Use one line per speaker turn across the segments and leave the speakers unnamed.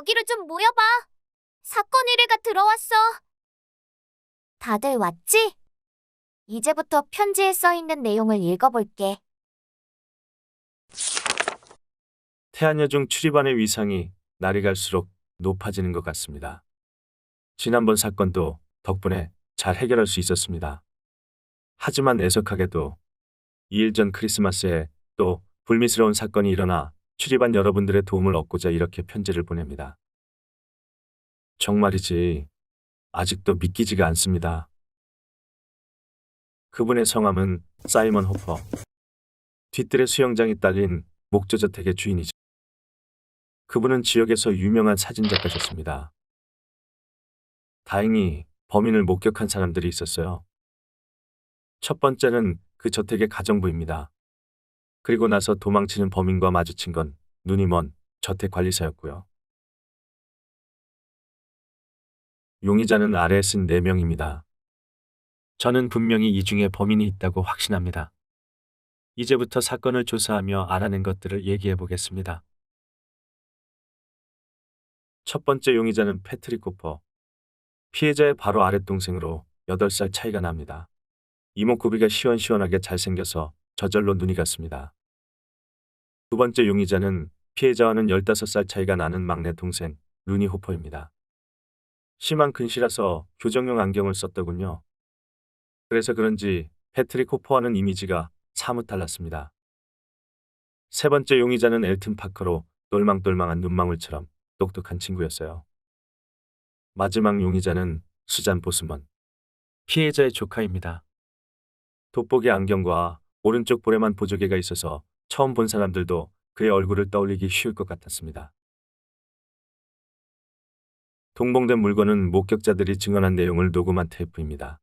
여기로 좀 모여봐. 사건 의뢰가 들어왔어. 다들 왔지? 이제부터 편지에 써 있는 내용을 읽어볼게.
태안여중 출입안의 위상이 날이 갈수록 높아지는 것 같습니다. 지난번 사건도 덕분에 잘 해결할 수 있었습니다. 하지만 애석하게도 2일 전 크리스마스에 또 불미스러운 사건이 일어나 출입안 여러분들의 도움을 얻고자 이렇게 편지를 보냅니다. 정말이지 아직도 믿기지가 않습니다. 그분의 성함은 사이먼 호퍼. 뒤뜰에 수영장이 딸린 목조저택의 주인이죠. 그분은 지역에서 유명한 사진작가셨습니다. 다행히 범인을 목격한 사람들이 있었어요. 첫 번째는 그 저택의 가정부입니다. 그리고 나서 도망치는 범인과 마주친 건 눈이 먼 저택 관리사였고요. 용의자는 아래에 쓴 4명입니다. 저는 분명히 이 중에 범인이 있다고 확신합니다. 이제부터 사건을 조사하며 알아낸 것들을 얘기해 보겠습니다. 첫 번째 용의자는 패트릭 코퍼. 피해자의 바로 아랫동생으로 8살 차이가 납니다. 이목구비가 시원시원하게 잘생겨서 저절로 눈이 갔습니다. 두 번째 용의자는 피해자와는 15살 차이가 나는 막내 동생 루니 호퍼입니다. 심한 근시라서 교정용 안경을 썼더군요. 그래서 그런지 패트릭 호퍼와는 이미지가 사뭇 달랐습니다. 세 번째 용의자는 엘튼 파커로 똘망똘망한 눈망울처럼 똑똑한 친구였어요. 마지막 용의자는 수잔 보스먼. 피해자의 조카입니다. 돋보기 안경과 오른쪽 볼에만 보조개가 있어서 처음 본 사람들도 그의 얼굴을 떠올리기 쉬울 것 같았습니다. 동봉된 물건은 목격자들이 증언한 내용을 녹음한 테이프입니다.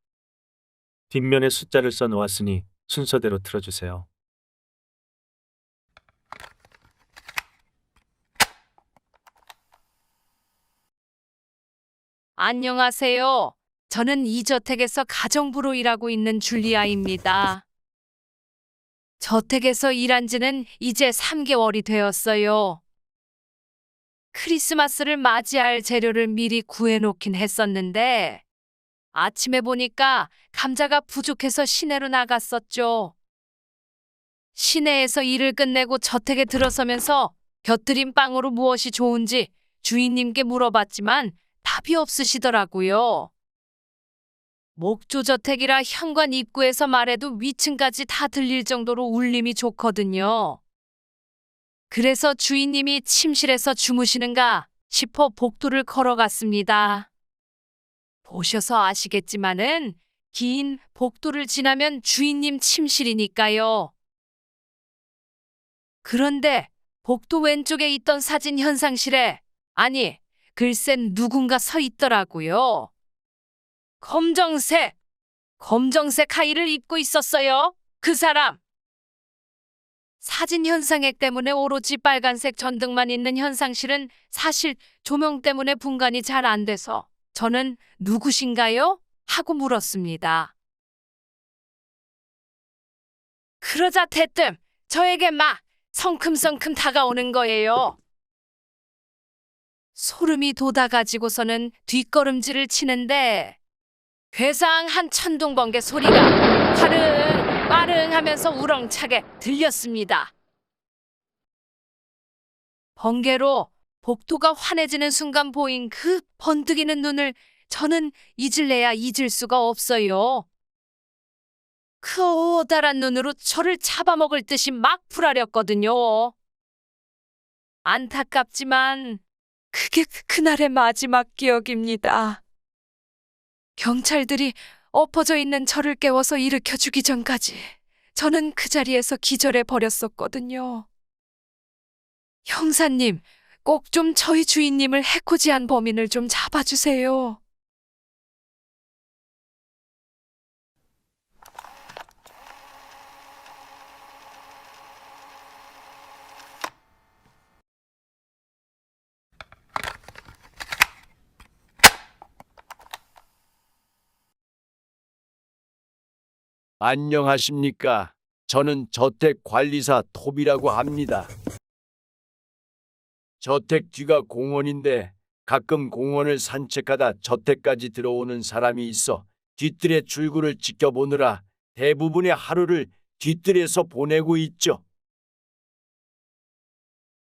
뒷면에 숫자를 써 놓았으니 순서대로 틀어주세요.
안녕하세요. 저는 이 저택에서 가정부로 일하고 있는 줄리아입니다. 저택에서 일한 지는 이제 3개월이 되었어요. 크리스마스를 맞이할 재료를 미리 구해놓긴 했었는데 아침에 보니까 감자가 부족해서 시내로 나갔었죠. 시내에서 일을 끝내고 저택에 들어서면서 곁들인 빵으로 무엇이 좋은지 주인님께 물어봤지만 답이 없으시더라고요. 목조저택이라 현관 입구에서 말해도 위층까지 다 들릴 정도로 울림이 좋거든요. 그래서 주인님이 침실에서 주무시는가 싶어 복도를 걸어갔습니다. 보셔서 아시겠지만은 긴 복도를 지나면 주인님 침실이니까요. 그런데 복도 왼쪽에 있던 사진 현상실에 아니 글쎄 누군가 서 있더라고요. 검정색 하의를 입고 있었어요. 그 사람. 사진 현상액 때문에 오로지 빨간색 전등만 있는 현상실은 사실 조명 때문에 분간이 잘 안 돼서 저는 누구신가요? 하고 물었습니다. 그러자 대뜸 저에게 막 성큼성큼 다가오는 거예요. 소름이 돋아가지고서는 뒷걸음질을 치는데 괴상한 천둥번개 소리가 파릉 빠릉 하면서 우렁차게 들렸습니다. 번개로 복도가 환해지는 순간 보인 그 번뜩이는 눈을 저는 잊을래야 잊을 수가 없어요. 커다란 눈으로 저를 잡아먹을 듯이 막 불아렸거든요. 안타깝지만 그게 그날의 마지막 기억입니다. 경찰들이 엎어져 있는 저를 깨워서 일으켜 주기 전까지 저는 그 자리에서 기절해 버렸었거든요. 형사님, 꼭 좀 저희 주인님을 해코지한 범인을 좀 잡아주세요.
저택 뒤가 공원인데 가끔 공원을 산책하다 저택까지 들어오는 사람이 있어 뒤뜰의 출구를 지켜보느라 대부분의 하루를 뒤뜰에서 보내고 있죠.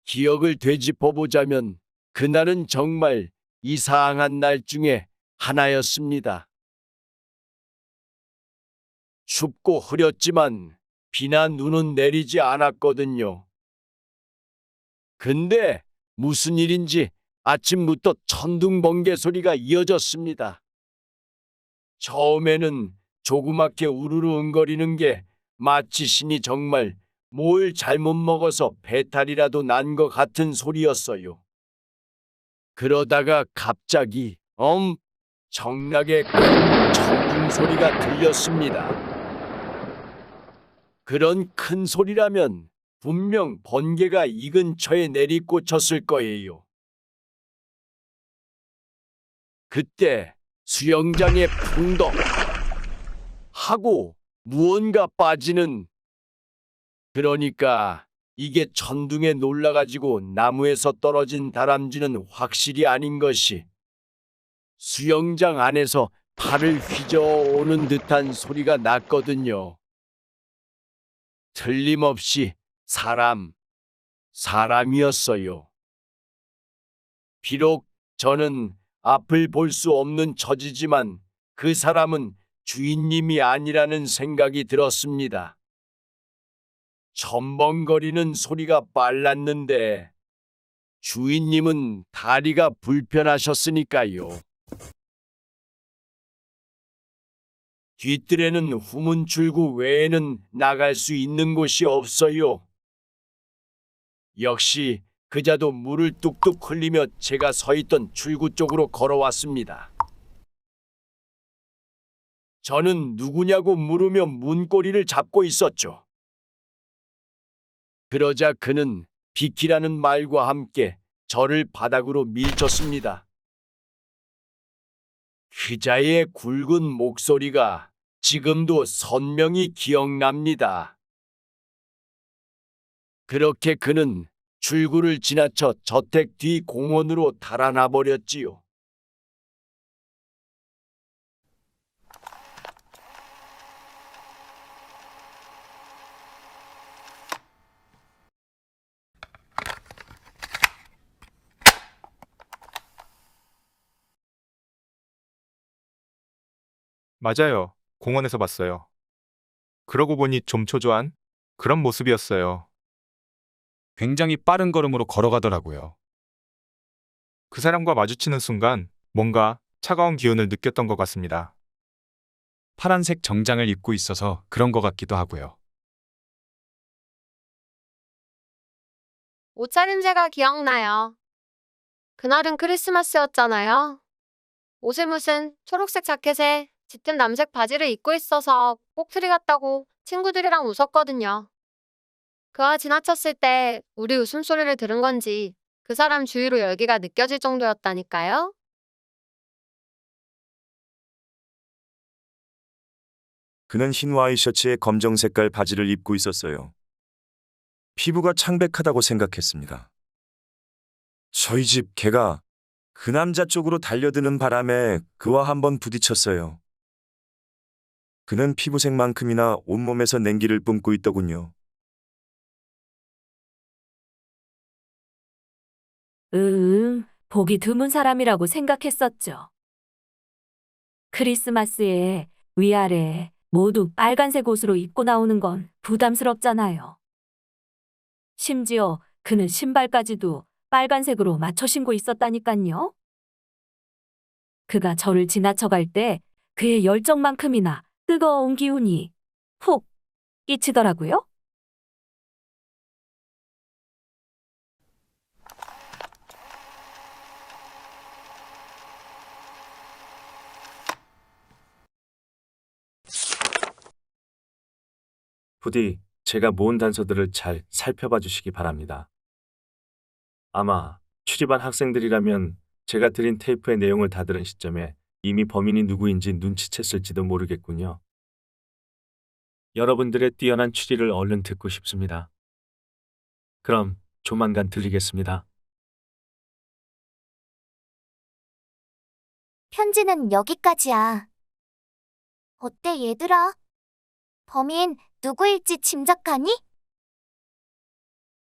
기억을 되짚어보자면 그날은 정말 이상한 날 중에 하나였습니다. 춥고 흐렸지만 비나 눈은 내리지 않았거든요. 근데 무슨 일인지 아침부터 천둥번개 소리가 이어졌습니다. 처음에는 조그맣게 우르르 응거리는 게 마치 신이 정말 뭘 잘못 먹어서 배탈이라도 난 것 같은 소리였어요. 그러다가 갑자기 엄청나게 큰 천둥 소리가 들렸습니다. 그런 큰 소리라면 분명 번개가 이 근처에 내리꽂혔을 거예요. 그때 수영장에 풍덩 하고 무언가 빠지는, 그러니까 이게 천둥에 놀라가지고 나무에서 떨어진 다람쥐는 확실히 아닌 것이 수영장 안에서 팔을 휘저어오는 듯한 소리가 났거든요. 틀림없이 사람이었어요. 비록 저는 앞을 볼 수 없는 처지지만 그 사람은 주인님이 아니라는 생각이 들었습니다. 첨벙거리는 소리가 빨랐는데 주인님은 다리가 불편하셨으니까요. 뒤뜰에는 후문 출구 외에는 나갈 수 있는 곳이 없어요. 역시 그자도 물을 뚝뚝 흘리며 제가 서 있던 출구 쪽으로 걸어왔습니다. 저는 누구냐고 물으며 문고리를 잡고 있었죠. 그러자 그는 비키라는 말과 함께 저를 바닥으로 밀쳤습니다. 그자의 굵은 목소리가 지금도 선명히 기억납니다. 그렇게 그는 출구를 지나쳐 저택 뒤 공원으로 달아나 버렸지요.
맞아요. 공원에서 봤어요. 그러고 보니 좀 초조한 그런 모습이었어요.
굉장히 빠른 걸음으로 걸어가더라고요.
그 사람과 마주치는 순간 뭔가 차가운 기운을 느꼈던 것 같습니다.
파란색 정장을 입고 있어서 그런 것 같기도 하고요.
옷차림새가 기억나요. 그날은 크리스마스였잖아요. 옷을 무슨 초록색 자켓에 짙은 남색 바지를 입고 있어서 꼭트리 같다고 친구들이랑 웃었거든요. 그와 지나쳤을 때 우리 웃음소리를 들은 건지 그 사람 주위로 열기가 느껴질 정도였다니까요.
그는 흰 와이셔츠에 검정 색깔 바지를 입고 있었어요. 피부가 창백하다고 생각했습니다. 저희 집 개가 그 남자 쪽으로 달려드는 바람에 그와 한번 부딪혔어요. 그는 피부색만큼이나 온몸에서 냉기를 뿜고 있더군요.
보기 드문 사람이라고 생각했었죠. 크리스마스에 위아래 모두 빨간색 옷으로 입고 나오는 건 부담스럽잖아요. 심지어 그는 신발까지도 빨간색으로 맞춰 신고 있었다니깐요. 그가 저를 지나쳐갈 때 그의 열정만큼이나 뜨거운 기운이 훅 끼치더라고요.
부디 제가 모은 단서들을 잘 살펴봐 주시기 바랍니다. 아마 출입한 학생들이라면 제가 드린 테이프의 내용을 다 들은 시점에 이미 범인이 누구인지 눈치챘을지도 모르겠군요. 여러분들의 뛰어난 추리를 얼른 듣고 싶습니다. 그럼 조만간 들리겠습니다.
편지는 여기까지야. 어때, 얘들아? 범인 누구일지 짐작하니?